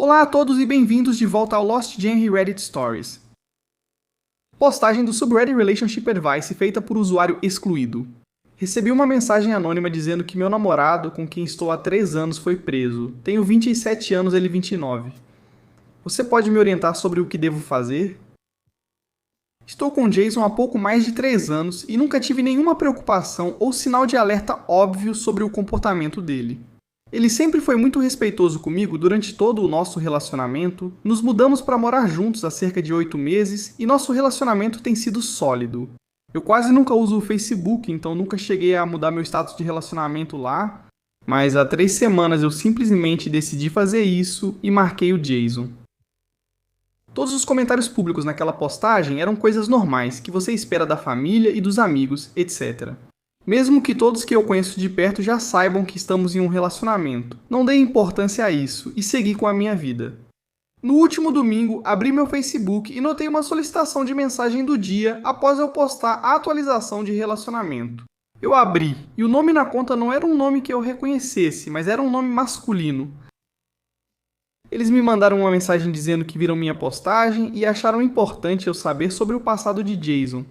Olá a todos e bem-vindos de volta ao Lost Gen Reddit Stories. Postagem do subreddit Relationship Advice feita por usuário excluído. Recebi uma mensagem anônima dizendo que meu namorado, com quem estou há 3 anos, foi preso. Tenho 27 anos, ele 29. Você pode me orientar sobre o que devo fazer? Estou com Jason há pouco mais de 3 anos e nunca tive nenhuma preocupação ou sinal de alerta óbvio sobre o comportamento dele. Ele sempre foi muito respeitoso comigo durante todo o nosso relacionamento, nos mudamos para morar juntos há cerca de 8 meses e nosso relacionamento tem sido sólido. Eu quase nunca uso o Facebook, então nunca cheguei a mudar meu status de relacionamento lá, mas há 3 semanas eu simplesmente decidi fazer isso e marquei o Jason. Todos os comentários públicos naquela postagem eram coisas normais, que você espera da família e dos amigos, etc. Mesmo que todos que eu conheço de perto já saibam que estamos em um relacionamento. Não dei importância a isso e segui com a minha vida. No último domingo, abri meu Facebook e notei uma solicitação de mensagem do dia após eu postar a atualização de relacionamento. Eu abri, e o nome na conta não era um nome que eu reconhecesse, mas era um nome masculino. Eles me mandaram uma mensagem dizendo que viram minha postagem e acharam importante eu saber sobre o passado de Jason.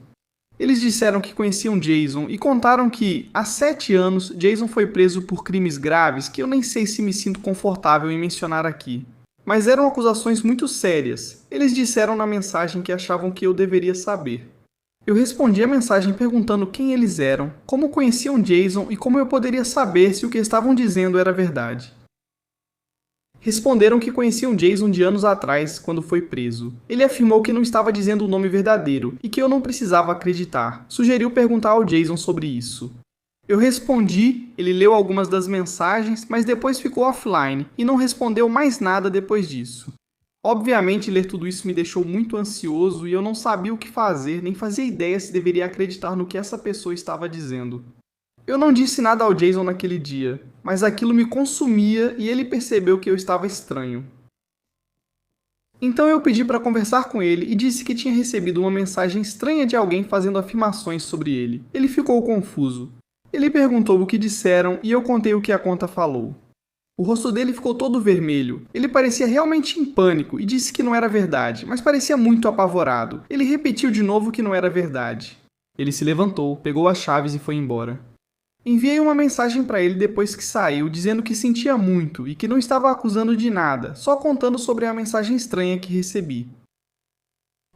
Eles disseram que conheciam Jason e contaram que, há 7 anos, Jason foi preso por crimes graves que eu nem sei se me sinto confortável em mencionar aqui. Mas eram acusações muito sérias. Eles disseram na mensagem que achavam que eu deveria saber. Eu respondi a mensagem perguntando quem eles eram, como conheciam Jason e como eu poderia saber se o que estavam dizendo era verdade. Responderam que conheciam Jason de anos atrás, quando foi preso. Ele afirmou que não estava dizendo o nome verdadeiro e que eu não precisava acreditar. Sugeriu perguntar ao Jason sobre isso. Eu respondi, ele leu algumas das mensagens, mas depois ficou offline e não respondeu mais nada depois disso. Obviamente, ler tudo isso me deixou muito ansioso e eu não sabia o que fazer, nem fazia ideia se deveria acreditar no que essa pessoa estava dizendo. Eu não disse nada ao Jason naquele dia, mas aquilo me consumia e ele percebeu que eu estava estranho. Então eu pedi para conversar com ele e disse que tinha recebido uma mensagem estranha de alguém fazendo afirmações sobre ele. Ele ficou confuso. Ele perguntou o que disseram e eu contei o que a conta falou. O rosto dele ficou todo vermelho. Ele parecia realmente em pânico e disse que não era verdade, mas parecia muito apavorado. Ele repetiu de novo que não era verdade. Ele se levantou, pegou as chaves e foi embora. Enviei uma mensagem para ele depois que saiu, dizendo que sentia muito e que não estava acusando de nada, só contando sobre a mensagem estranha que recebi.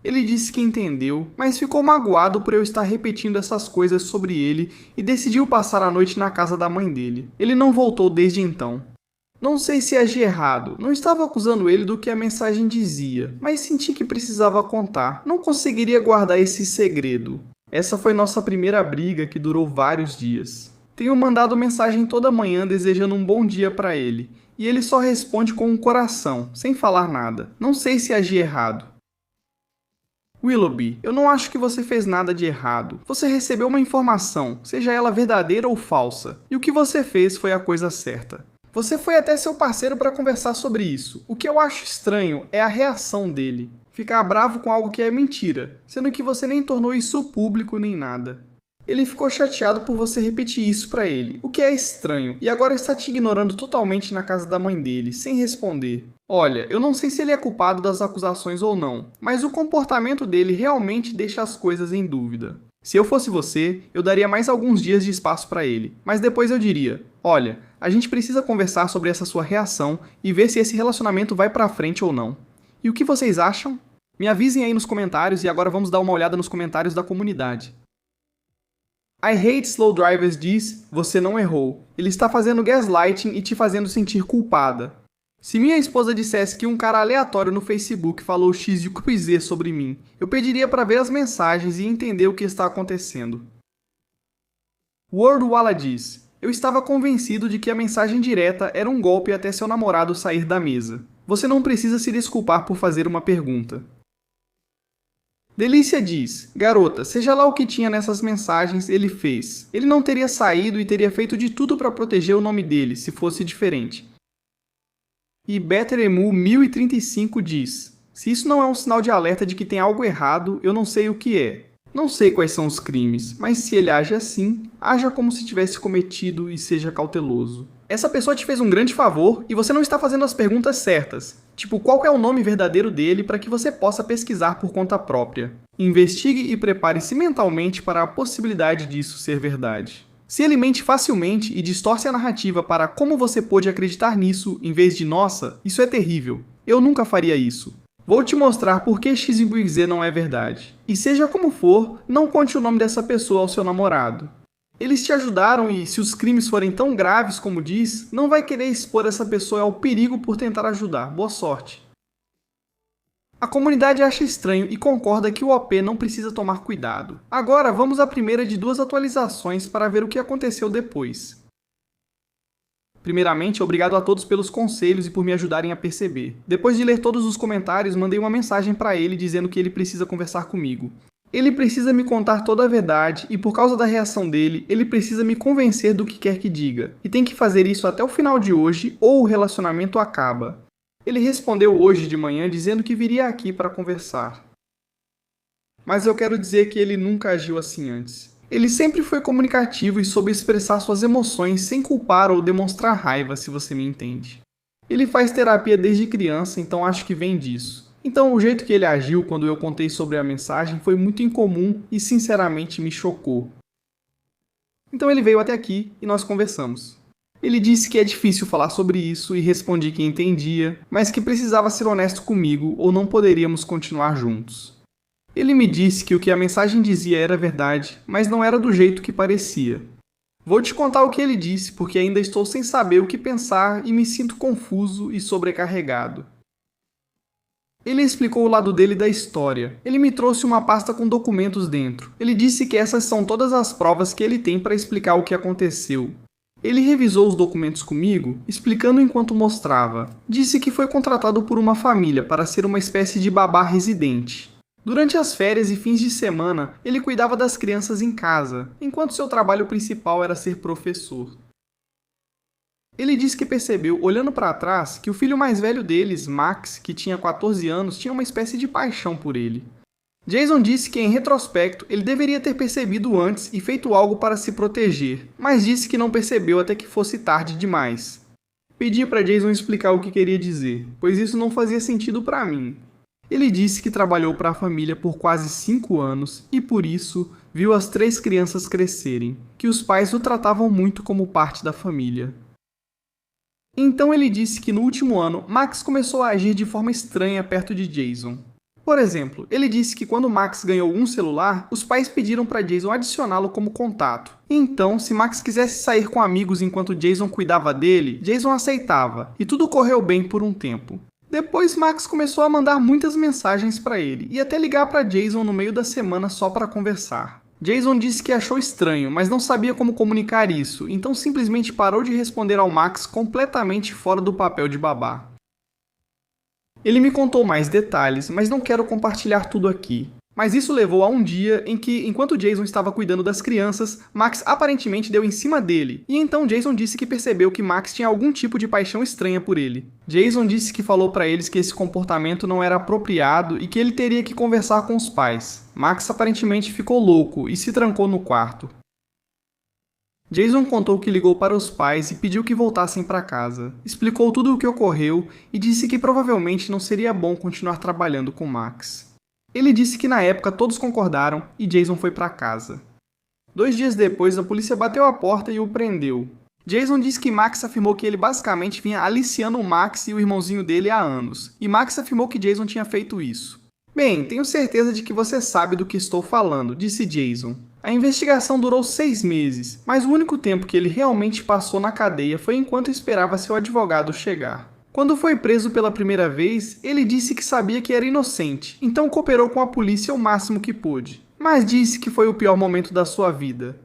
Ele disse que entendeu, mas ficou magoado por eu estar repetindo essas coisas sobre ele e decidiu passar a noite na casa da mãe dele. Ele não voltou desde então. Não sei se agi errado, não estava acusando ele do que a mensagem dizia, mas senti que precisava contar, não conseguiria guardar esse segredo. Essa foi nossa primeira briga que durou vários dias. Tenho mandado mensagem toda manhã desejando um bom dia para ele, e ele só responde com um coração, sem falar nada. Não sei se agi errado. Willoughby, eu não acho que você fez nada de errado. Você recebeu uma informação, seja ela verdadeira ou falsa, e o que você fez foi a coisa certa. Você foi até seu parceiro para conversar sobre isso. O que eu acho estranho é a reação dele. Ficar bravo com algo que é mentira, sendo que você nem tornou isso público nem nada. Ele ficou chateado por você repetir isso pra ele, o que é estranho, e agora está te ignorando totalmente na casa da mãe dele, sem responder. Olha, eu não sei se ele é culpado das acusações ou não, mas o comportamento dele realmente deixa as coisas em dúvida. Se eu fosse você, eu daria mais alguns dias de espaço pra ele, mas depois eu diria, olha, a gente precisa conversar sobre essa sua reação e ver se esse relacionamento vai pra frente ou não. E o que vocês acham? Me avisem aí nos comentários e agora vamos dar uma olhada nos comentários da comunidade. I Hate Slow Drivers diz, você não errou. Ele está fazendo gaslighting e te fazendo sentir culpada. Se minha esposa dissesse que um cara aleatório no Facebook falou X de Z sobre mim, eu pediria para ver as mensagens e entender o que está acontecendo. Word Walla diz, eu estava convencido de que a mensagem direta era um golpe até seu namorado sair da mesa. Você não precisa se desculpar por fazer uma pergunta. Delícia diz, garota, seja lá o que tinha nessas mensagens, ele fez. Ele não teria saído e teria feito de tudo para proteger o nome dele, se fosse diferente. E Betteremu 1035 diz, se isso não é um sinal de alerta de que tem algo errado, eu não sei o que é. Não sei quais são os crimes, mas se ele age assim, haja como se tivesse cometido e seja cauteloso. Essa pessoa te fez um grande favor e você não está fazendo as perguntas certas. Tipo, qual é o nome verdadeiro dele para que você possa pesquisar por conta própria. Investigue e prepare-se mentalmente para a possibilidade disso ser verdade. Se ele mente facilmente e distorce a narrativa para como você pôde acreditar nisso em vez de nossa, isso é terrível. Eu nunca faria isso. Vou te mostrar por que XYZ não é verdade. E seja como for, não conte o nome dessa pessoa ao seu namorado. Eles te ajudaram e, se os crimes forem tão graves como diz, não vai querer expor essa pessoa ao perigo por tentar ajudar. Boa sorte. A comunidade acha estranho e concorda que o OP não precisa tomar cuidado. Agora vamos à primeira de 2 atualizações para ver o que aconteceu depois. Primeiramente, obrigado a todos pelos conselhos e por me ajudarem a perceber. Depois de ler todos os comentários, mandei uma mensagem para ele dizendo que ele precisa conversar comigo. Ele precisa me contar toda a verdade e por causa da reação dele, ele precisa me convencer do que quer que diga. E tem que fazer isso até o final de hoje ou o relacionamento acaba. Ele respondeu hoje de manhã dizendo que viria aqui para conversar. Mas eu quero dizer que ele nunca agiu assim antes. Ele sempre foi comunicativo e soube expressar suas emoções sem culpar ou demonstrar raiva, se você me entende. Ele faz terapia desde criança, então acho que vem disso. Então o jeito que ele agiu quando eu contei sobre a mensagem foi muito incomum e sinceramente me chocou. Então ele veio até aqui e nós conversamos. Ele disse que é difícil falar sobre isso e respondi que entendia, mas que precisava ser honesto comigo ou não poderíamos continuar juntos. Ele me disse que o que a mensagem dizia era verdade, mas não era do jeito que parecia. Vou te contar o que ele disse porque ainda estou sem saber o que pensar e me sinto confuso e sobrecarregado. Ele explicou o lado dele da história. Ele me trouxe uma pasta com documentos dentro. Ele disse que essas são todas as provas que ele tem para explicar o que aconteceu. Ele revisou os documentos comigo, explicando enquanto mostrava. Disse que foi contratado por uma família para ser uma espécie de babá residente. Durante as férias e fins de semana, ele cuidava das crianças em casa, enquanto seu trabalho principal era ser professor. Ele disse que percebeu, olhando para trás, que o filho mais velho deles, Max, que tinha 14 anos, tinha uma espécie de paixão por ele. Jason disse que, em retrospecto, ele deveria ter percebido antes e feito algo para se proteger, mas disse que não percebeu até que fosse tarde demais. Pedi para Jason explicar o que queria dizer, pois isso não fazia sentido para mim. Ele disse que trabalhou para a família por quase 5 anos e, por isso, viu as 3 crianças crescerem, que os pais o tratavam muito como parte da família. Então ele disse que no último ano, Max começou a agir de forma estranha perto de Jason. Por exemplo, ele disse que quando Max ganhou um celular, os pais pediram para Jason adicioná-lo como contato. Então, se Max quisesse sair com amigos enquanto Jason cuidava dele, Jason aceitava, e tudo correu bem por um tempo. Depois, Max começou a mandar muitas mensagens para ele, e até ligar para Jason no meio da semana só para conversar. Jason disse que achou estranho, mas não sabia como comunicar isso, então simplesmente parou de responder ao Max completamente fora do papel de babá. Ele me contou mais detalhes, mas não quero compartilhar tudo aqui. Mas isso levou a um dia em que, enquanto Jason estava cuidando das crianças, Max aparentemente deu em cima dele, e então Jason disse que percebeu que Max tinha algum tipo de paixão estranha por ele. Jason disse que falou para eles que esse comportamento não era apropriado e que ele teria que conversar com os pais. Max aparentemente ficou louco e se trancou no quarto. Jason contou que ligou para os pais e pediu que voltassem para casa. Explicou tudo o que ocorreu e disse que provavelmente não seria bom continuar trabalhando com Max. Ele disse que na época todos concordaram e Jason foi para casa. 2 dias depois, a polícia bateu a porta e o prendeu. Jason disse que Max afirmou que ele basicamente vinha aliciando o Max e o irmãozinho dele há anos, e Max afirmou que Jason tinha feito isso. Bem, tenho certeza de que você sabe do que estou falando, disse Jason. A investigação durou 6 meses, mas o único tempo que ele realmente passou na cadeia foi enquanto esperava seu advogado chegar. Quando foi preso pela primeira vez, ele disse que sabia que era inocente, então cooperou com a polícia o máximo que pôde. Mas disse que foi o pior momento da sua vida.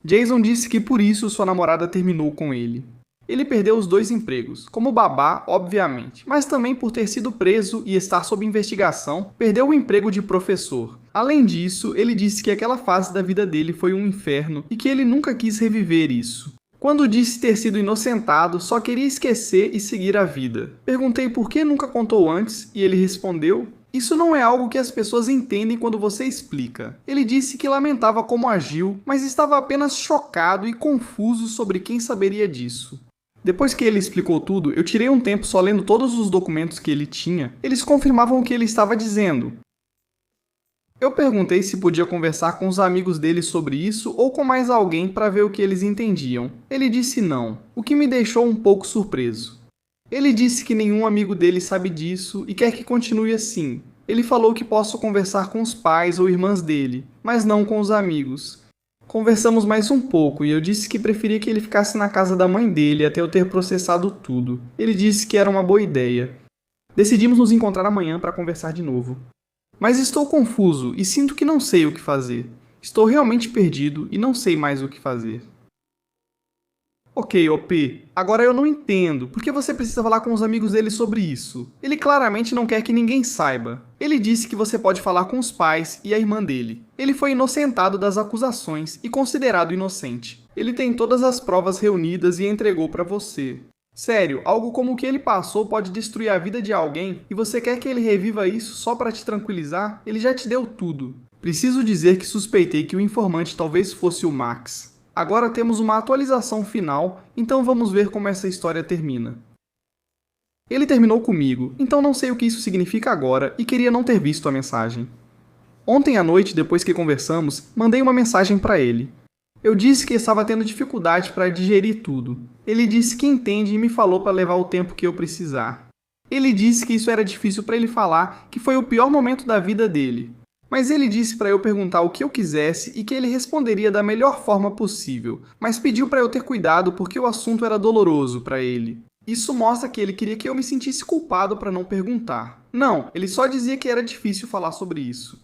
Jason disse que por isso sua namorada terminou com ele. Ele perdeu os 2 empregos, como babá, obviamente, mas também por ter sido preso e estar sob investigação, perdeu o emprego de professor. Além disso, ele disse que aquela fase da vida dele foi um inferno e que ele nunca quis reviver isso. Quando disse ter sido inocentado, só queria esquecer e seguir a vida. Perguntei por que nunca contou antes e ele respondeu: Isso não é algo que as pessoas entendem quando você explica. Ele disse que lamentava como agiu, mas estava apenas chocado e confuso sobre quem saberia disso. Depois que ele explicou tudo, eu tirei um tempo só lendo todos os documentos que ele tinha. Eles confirmavam o que ele estava dizendo. Eu perguntei se podia conversar com os amigos dele sobre isso ou com mais alguém para ver o que eles entendiam. Ele disse não, o que me deixou um pouco surpreso. Ele disse que nenhum amigo dele sabe disso e quer que continue assim. Ele falou que posso conversar com os pais ou irmãs dele, mas não com os amigos. Conversamos mais um pouco e eu disse que preferia que ele ficasse na casa da mãe dele até eu ter processado tudo. Ele disse que era uma boa ideia. Decidimos nos encontrar amanhã para conversar de novo. Mas estou confuso e sinto que não sei o que fazer. Estou realmente perdido e não sei mais o que fazer. Ok, OP, agora eu não entendo. Por que você precisa falar com os amigos dele sobre isso? Ele claramente não quer que ninguém saiba. Ele disse que você pode falar com os pais e a irmã dele. Ele foi inocentado das acusações e considerado inocente. Ele tem todas as provas reunidas e entregou para você. Sério, algo como o que ele passou pode destruir a vida de alguém e você quer que ele reviva isso só para te tranquilizar? Ele já te deu tudo. Preciso dizer que suspeitei que o informante talvez fosse o Max. Agora temos uma atualização final, então vamos ver como essa história termina. Ele terminou comigo, então não sei o que isso significa agora e queria não ter visto a mensagem. Ontem à noite, depois que conversamos, mandei uma mensagem para ele. Eu disse que estava tendo dificuldade para digerir tudo. Ele disse que entende e me falou para levar o tempo que eu precisar. Ele disse que isso era difícil para ele falar, que foi o pior momento da vida dele. Mas ele disse para eu perguntar o que eu quisesse e que ele responderia da melhor forma possível, mas pediu para eu ter cuidado porque o assunto era doloroso para ele. Isso mostra que ele queria que eu me sentisse culpado para não perguntar. Não, ele só dizia que era difícil falar sobre isso.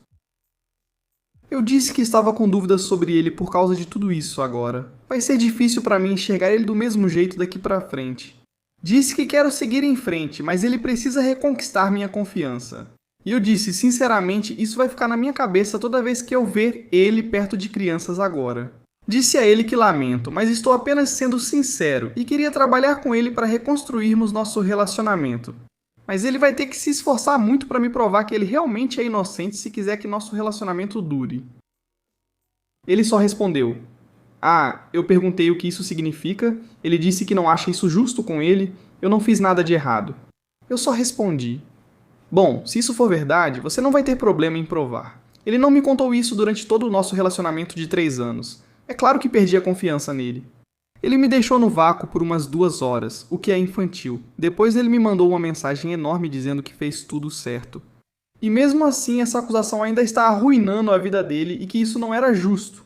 Eu disse que estava com dúvidas sobre ele por causa de tudo isso agora. Vai ser difícil para mim enxergar ele do mesmo jeito daqui para frente. Disse que quero seguir em frente, mas ele precisa reconquistar minha confiança. E eu disse, sinceramente, isso vai ficar na minha cabeça toda vez que eu ver ele perto de crianças agora. Disse a ele que lamento, mas estou apenas sendo sincero e queria trabalhar com ele para reconstruirmos nosso relacionamento. Mas ele vai ter que se esforçar muito para me provar que ele realmente é inocente se quiser que nosso relacionamento dure. Ele só respondeu, eu perguntei o que isso significa, ele disse que não acha isso justo com ele, eu não fiz nada de errado. Eu só respondi, bom, se isso for verdade, você não vai ter problema em provar. Ele não me contou isso durante todo o nosso relacionamento de 3 anos. É claro que perdi a confiança nele. Ele me deixou no vácuo por umas 2 horas, o que é infantil. Depois ele me mandou uma mensagem enorme dizendo que fez tudo certo. E mesmo assim, essa acusação ainda está arruinando a vida dele e que isso não era justo.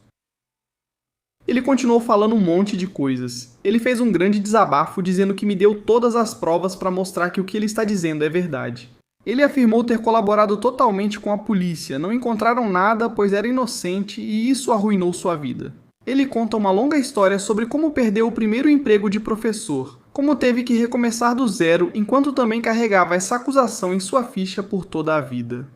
Ele continuou falando um monte de coisas. Ele fez um grande desabafo dizendo que me deu todas as provas para mostrar que o que ele está dizendo é verdade. Ele afirmou ter colaborado totalmente com a polícia, não encontraram nada pois era inocente e isso arruinou sua vida. Ele conta uma longa história sobre como perdeu o primeiro emprego de professor, como teve que recomeçar do zero enquanto também carregava essa acusação em sua ficha por toda a vida.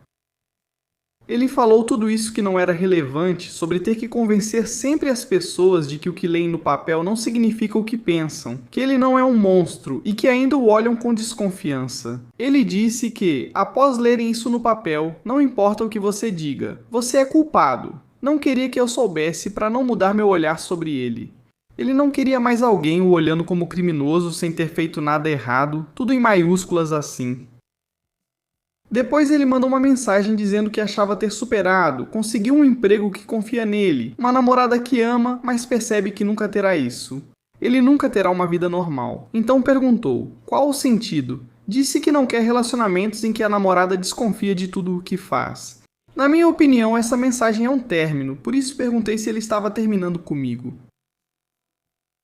Ele falou tudo isso que não era relevante sobre ter que convencer sempre as pessoas de que o que leem no papel não significa o que pensam, que ele não é um monstro e que ainda o olham com desconfiança. Ele disse que, após lerem isso no papel, não importa o que você diga, você é culpado. Não queria que eu soubesse para não mudar meu olhar sobre ele. Ele não queria mais alguém o olhando como criminoso sem ter feito nada errado, tudo em maiúsculas assim. Depois ele mandou uma mensagem dizendo que achava ter superado, conseguiu um emprego que confia nele, uma namorada que ama, mas percebe que nunca terá isso. Ele nunca terá uma vida normal. Então perguntou, qual o sentido? Disse que não quer relacionamentos em que a namorada desconfia de tudo o que faz. Na minha opinião, essa mensagem é um término, por isso perguntei se ele estava terminando comigo.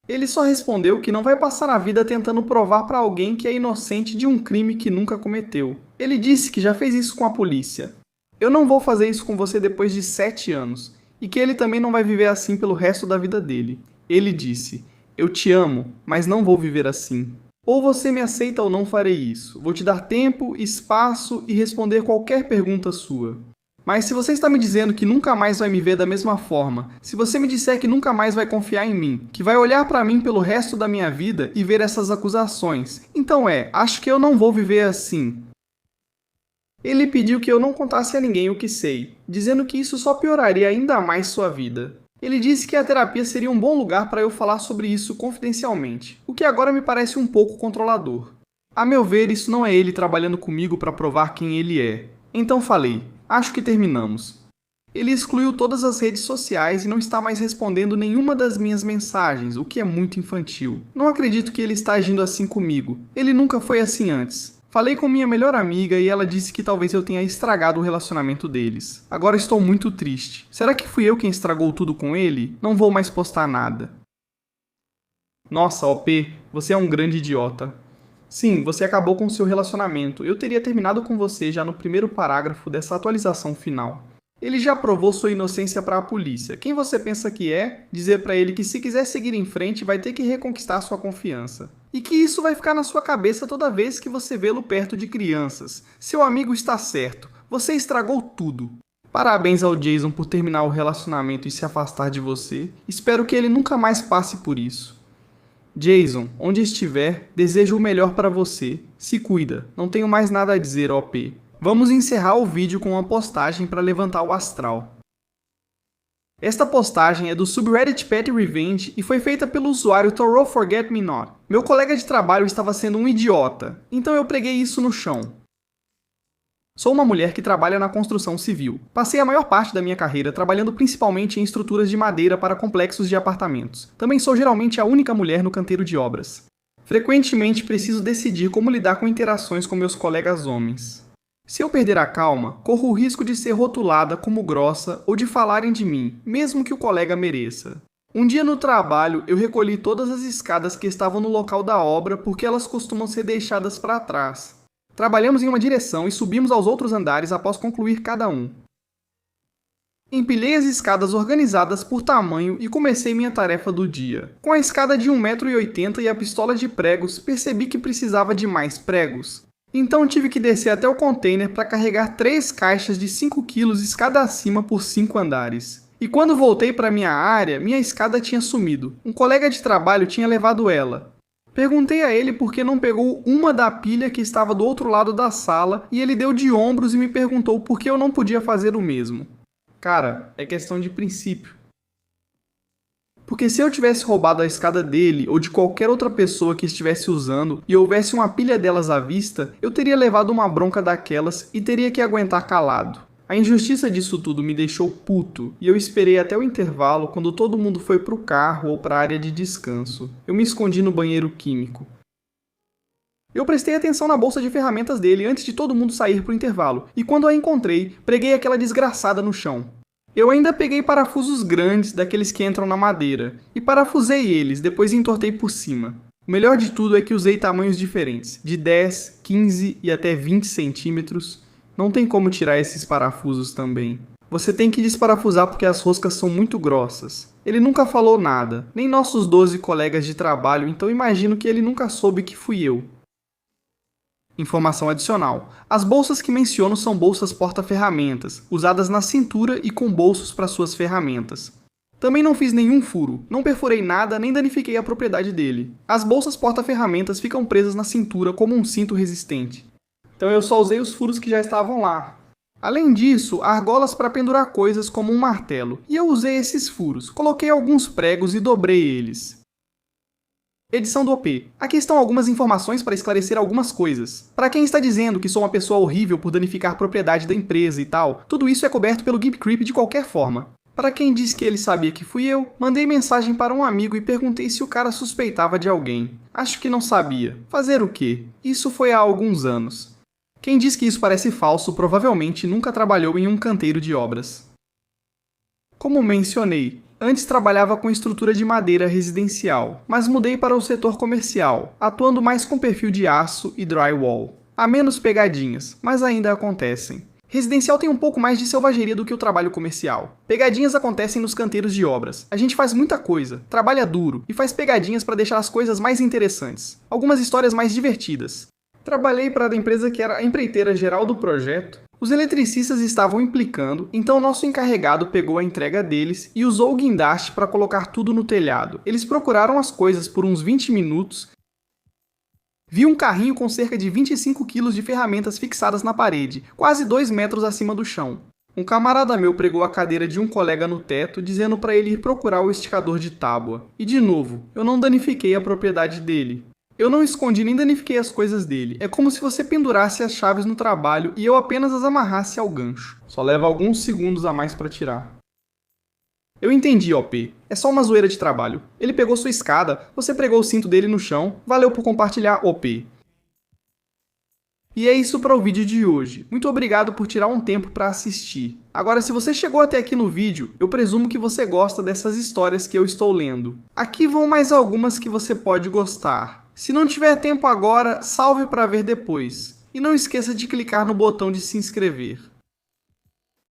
Ele só respondeu que não vai passar a vida tentando provar para alguém que é inocente de um crime que nunca cometeu. Ele disse que já fez isso com a polícia. Eu não vou fazer isso com você depois de 7 anos, e que ele também não vai viver assim pelo resto da vida dele. Ele disse, eu te amo, mas não vou viver assim. Ou você me aceita ou não farei isso. Vou te dar tempo, espaço e responder qualquer pergunta sua. Mas se você está me dizendo que nunca mais vai me ver da mesma forma, se você me disser que nunca mais vai confiar em mim, que vai olhar para mim pelo resto da minha vida e ver essas acusações, então acho que eu não vou viver assim. Ele pediu que eu não contasse a ninguém o que sei, dizendo que isso só pioraria ainda mais sua vida. Ele disse que a terapia seria um bom lugar para eu falar sobre isso confidencialmente, o que agora me parece um pouco controlador. A meu ver, isso não é ele trabalhando comigo para provar quem ele é. Então falei, acho que terminamos. Ele excluiu todas as redes sociais e não está mais respondendo nenhuma das minhas mensagens, o que é muito infantil. Não acredito que ele está agindo assim comigo. Ele nunca foi assim antes. Falei com minha melhor amiga e ela disse que talvez eu tenha estragado o relacionamento deles. Agora estou muito triste. Será que fui eu quem estragou tudo com ele? Não vou mais postar nada. Nossa, OP, você é um grande idiota. Sim, você acabou com seu relacionamento. Eu teria terminado com você já no primeiro parágrafo dessa atualização final. Ele já provou sua inocência para a polícia. Quem você pensa que é? Dizer para ele que se quiser seguir em frente vai ter que reconquistar sua confiança. E que isso vai ficar na sua cabeça toda vez que você vê-lo perto de crianças. Seu amigo está certo. Você estragou tudo. Parabéns ao Jason por terminar o relacionamento e se afastar de você. Espero que ele nunca mais passe por isso. Jason, onde estiver, desejo o melhor para você. Se cuida. Não tenho mais nada a dizer, OP. Vamos encerrar o vídeo com uma postagem para levantar o astral. Esta postagem é do subreddit Petty Revenge e foi feita pelo usuário Toro Forget Me Not. Meu colega de trabalho estava sendo um idiota, então eu preguei isso no chão. Sou uma mulher que trabalha na construção civil. Passei a maior parte da minha carreira trabalhando principalmente em estruturas de madeira para complexos de apartamentos. Também sou geralmente a única mulher no canteiro de obras. Frequentemente preciso decidir como lidar com interações com meus colegas homens. Se eu perder a calma, corro o risco de ser rotulada como grossa ou de falarem de mim, mesmo que o colega mereça. Um dia no trabalho, eu recolhi todas as escadas que estavam no local da obra porque elas costumam ser deixadas para trás. Trabalhamos em uma direção e subimos aos outros andares após concluir cada um. Empilhei as escadas organizadas por tamanho e comecei minha tarefa do dia. Com a escada de 1,80 m e a pistola de pregos, percebi que precisava de mais pregos. Então tive que descer até o container para carregar 3 caixas de 5 kg escada acima por 5 andares. E quando voltei para minha área, minha escada tinha sumido. Um colega de trabalho tinha levado ela. Perguntei a ele por que não pegou uma da pilha que estava do outro lado da sala e ele deu de ombros e me perguntou por que eu não podia fazer o mesmo. Cara, é questão de princípio. Porque se eu tivesse roubado a escada dele ou de qualquer outra pessoa que estivesse usando e houvesse uma pilha delas à vista, eu teria levado uma bronca daquelas e teria que aguentar calado. A injustiça disso tudo me deixou puto e eu esperei até o intervalo quando todo mundo foi pro carro ou pra área de descanso. Eu me escondi no banheiro químico. Eu prestei atenção na bolsa de ferramentas dele antes de todo mundo sair pro intervalo e quando a encontrei, preguei aquela desgraçada no chão. Eu ainda peguei parafusos grandes, daqueles que entram na madeira, e parafusei eles, depois entortei por cima. O melhor de tudo é que usei tamanhos diferentes, de 10, 15 e até 20 centímetros. Não tem como tirar esses parafusos também. Você tem que desparafusar porque as roscas são muito grossas. Ele nunca falou nada, nem nossos 12 colegas de trabalho, então imagino que ele nunca soube que fui eu. Informação adicional. As bolsas que menciono são bolsas porta-ferramentas, usadas na cintura e com bolsos para suas ferramentas. Também não fiz nenhum furo, não perfurei nada nem danifiquei a propriedade dele. As bolsas porta-ferramentas ficam presas na cintura como um cinto resistente. Então eu só usei os furos que já estavam lá. Além disso, há argolas para pendurar coisas como um martelo, e eu usei esses furos, coloquei alguns pregos e dobrei eles. Edição do OP. Aqui estão algumas informações para esclarecer algumas coisas. Para quem está dizendo que sou uma pessoa horrível por danificar propriedade da empresa e tal, tudo isso é coberto pelo Gimp Creep de qualquer forma. Para quem diz que ele sabia que fui eu, mandei mensagem para um amigo e perguntei se o cara suspeitava de alguém. Acho que não sabia. Fazer o quê? Isso foi há alguns anos. Quem diz que isso parece falso provavelmente nunca trabalhou em um canteiro de obras. Como mencionei, antes trabalhava com estrutura de madeira residencial, mas mudei para o setor comercial, atuando mais com perfil de aço e drywall. Há menos pegadinhas, mas ainda acontecem. Residencial tem um pouco mais de selvageria do que o trabalho comercial. Pegadinhas acontecem nos canteiros de obras. A gente faz muita coisa, trabalha duro e faz pegadinhas para deixar as coisas mais interessantes. Algumas histórias mais divertidas. Trabalhei para a empresa que era a empreiteira geral do projeto. Os eletricistas estavam implicando, então nosso encarregado pegou a entrega deles e usou o guindaste para colocar tudo no telhado. Eles procuraram as coisas por uns 20 minutos, Vi um carrinho com cerca de 25 quilos de ferramentas fixadas na parede, quase 2 metros acima do chão. Um camarada meu pregou a cadeira de um colega no teto, dizendo para ele ir procurar o esticador de tábua. E de novo, eu não danifiquei a propriedade dele. Eu não escondi nem danifiquei as coisas dele. É como se você pendurasse as chaves no trabalho e eu apenas as amarrasse ao gancho. Só leva alguns segundos a mais para tirar. Eu entendi, OP. É só uma zoeira de trabalho. Ele pegou sua escada, você pregou o cinto dele no chão. Valeu por compartilhar, OP. E é isso para o vídeo de hoje. Muito obrigado por tirar um tempo para assistir. Agora, se você chegou até aqui no vídeo, eu presumo que você gosta dessas histórias que eu estou lendo. Aqui vão mais algumas que você pode gostar. Se não tiver tempo agora, salve para ver depois. E não esqueça de clicar no botão de se inscrever.